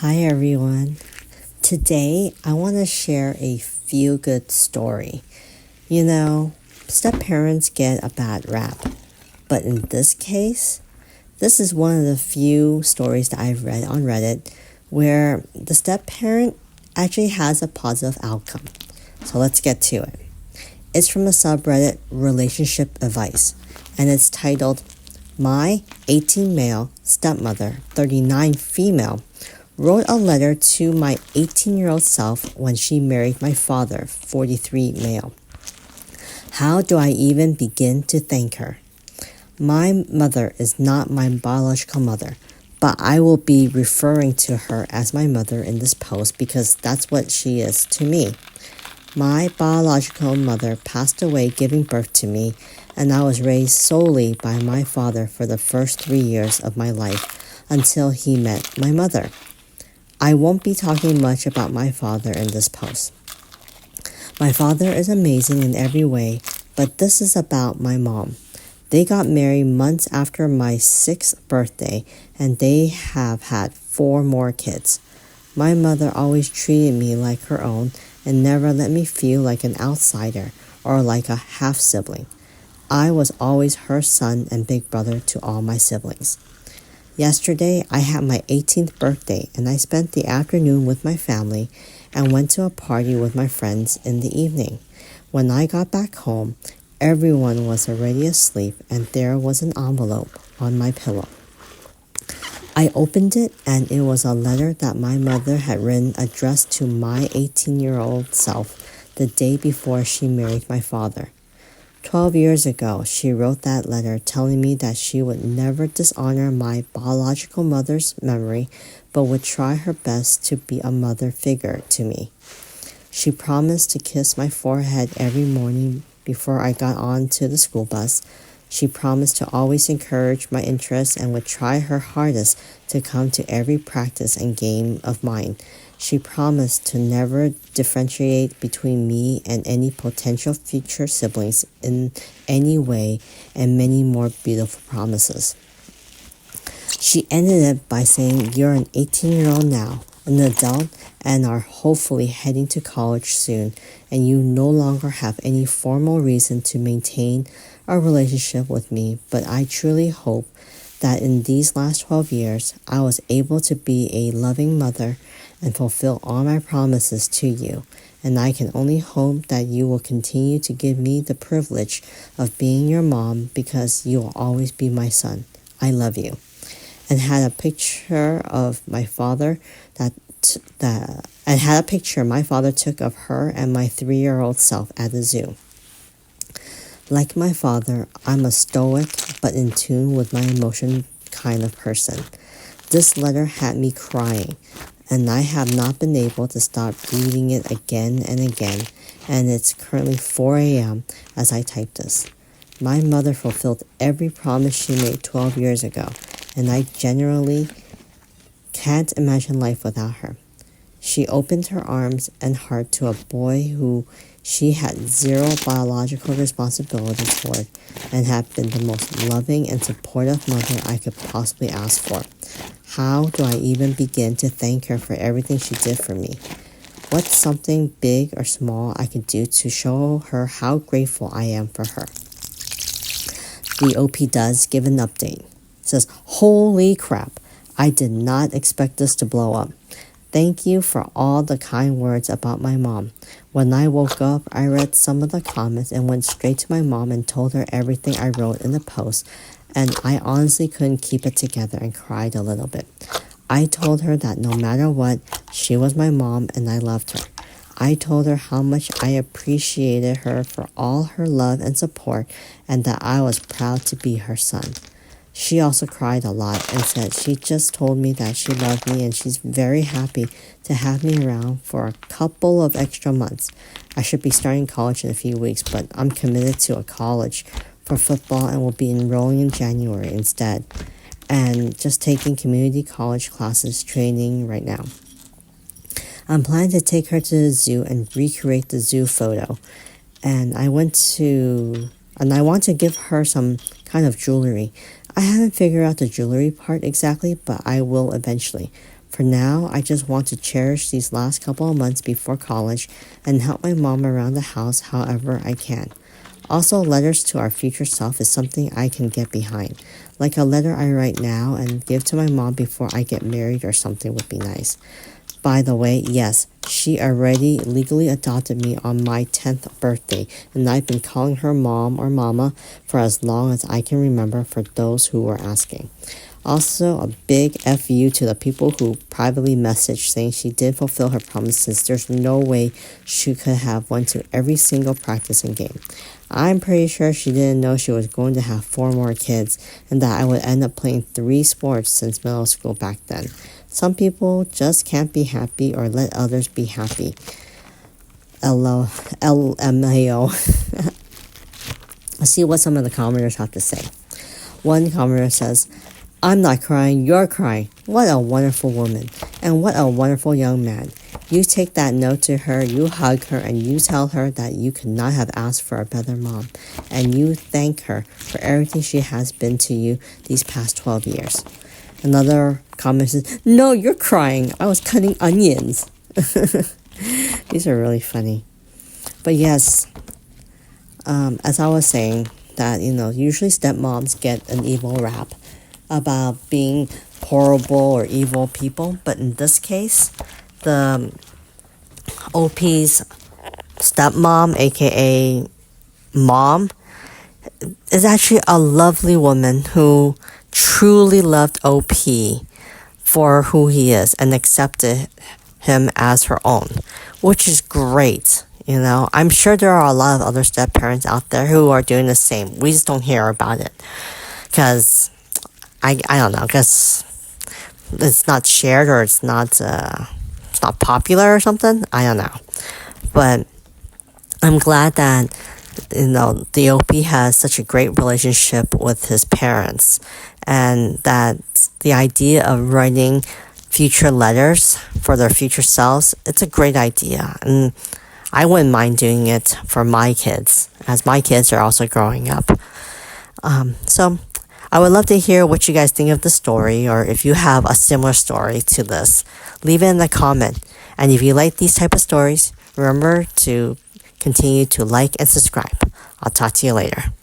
Hi everyone. Today I want to share a feel-good story. You know, step-parents get a bad rap, but in this case, this is one of the few stories that I've read on Reddit where the step-parent actually has a positive outcome. So let's get to it. It's from the subreddit Relationship Advice, and it's titled, My 18 Male Stepmother 39 Female wrote a letter to my 18-year-old self when she married my father, 43 male. How do I even begin to thank her? My mother is not my biological mother, but I will be referring to her as my mother in this post because that's what she is to me. My biological mother passed away giving birth to me, and I was raised solely by my father for the first 3 years of my life until he met my mother. I won't be talking much about my father in this post. My father is amazing in every way, but this is about my mom. They got married months after my 6th birthday, and they have had 4 more kids. My mother always treated me like her own and never let me feel like an outsider or like a half-sibling. I was always her son and big brother to all my siblings. Yesterday, I had my 18th birthday, and I spent the afternoon with my family and went to a party with my friends in the evening. When I got back home, everyone was already asleep, and there was an envelope on my pillow. I opened it, and it was a letter that my mother had written addressed to my 18-year-old self the day before she married my father. 12 years ago, she wrote that letter telling me that she would never dishonor my biological mother's memory, but would try her best to be a mother figure to me. She promised to kiss my forehead every morning before I got on to the school bus. She promised to always encourage my interests and would try her hardest to come to every practice and game of mine. She promised to never differentiate between me and any potential future siblings in any way, and many more beautiful promises. She ended it by saying, "You're an 18-year-old now, an adult, and are hopefully heading to college soon, and you no longer have any formal reason to maintain a relationship with me, but I truly hope that in these last 12 years, I was able to be a loving mother and fulfill all my promises to you, and I can only hope that you will continue to give me the privilege of being your mom because you will always be my son. I love you." And had a picture of my father my father took of her and my 3-year-old self at the zoo. Like my father, I'm a stoic but in tune with my emotion kind of person. This letter had me crying, and I have not been able to stop reading it again and again, and it's currently 4 a.m. as I type this. My mother fulfilled every promise she made 12 years ago, and I genuinely can't imagine life without her. She opened her arms and heart to a boy who she had zero biological responsibility toward, and had been the most loving and supportive mother I could possibly ask for. How do I even begin to thank her for everything she did for me? What's something big or small I could do to show her how grateful I am for her? The OP does give an update. It says, "Holy crap, I did not expect this to blow up. Thank you for all the kind words about my mom. When I woke up, I read some of the comments and went straight to my mom and told her everything I wrote in the post, and I honestly couldn't keep it together and cried a little bit. I told her that no matter what, she was my mom and I loved her. I told her how much I appreciated her for all her love and support, and that I was proud to be her son. She also cried a lot and said she just told me that she loved me and she's very happy to have me around for a couple of extra months. I should be starting college in a few weeks, but I'm committed to a college for football and will be enrolling in January instead, and just taking community college classes training right now. I'm planning to take her to the zoo and recreate the zoo photo, and I want to give her some kind of jewelry. I haven't figured out the jewelry part exactly, but I will eventually. For now, I just want to cherish these last couple of months before college and help my mom around the house however I can. Also, letters to our future self is something I can get behind. Like a letter I write now and give to my mom before I get married or something would be nice. By the way, yes, she already legally adopted me on my 10th birthday, and I've been calling her mom or mama for as long as I can remember for those who were asking. Also, a big FU to the people who privately messaged saying she did fulfill her promises. There's no way she could have went to every single practice and game. I'm pretty sure she didn't know she was going to have 4 more kids and that I would end up playing 3 sports since middle school back then. Some people just can't be happy or let others be happy. LMAO. Let's see what some of the commenters have to say. One commenter says, "I'm not crying, you're crying. What a wonderful woman. And what a wonderful young man. You take that note to her, you hug her, and you tell her that you could not have asked for a better mom. And you thank her for everything she has been to you these past 12 years. Another comment says, "No, you're crying. I was cutting onions." These are really funny. But yes, as I was saying, that, usually stepmoms get an evil rap about being horrible or evil people, but in this case, the OP's stepmom, aka mom, is actually a lovely woman who truly loved OP for who he is and accepted him as her own, which is great. I'm sure there are a lot of other step parents out there who are doing the same. We just don't hear about it because I don't know, because it's not shared or it's not popular or something. I don't know, but I'm glad that the OP has such a great relationship with his parents, and that the idea of writing future letters for their future selves, it's a great idea, and I wouldn't mind doing it for my kids, as my kids are also growing up. So I would love to hear what you guys think of the story, or if you have a similar story to this, leave it in the comment. And if you like these type of stories, remember to continue to like and subscribe. I'll talk to you later.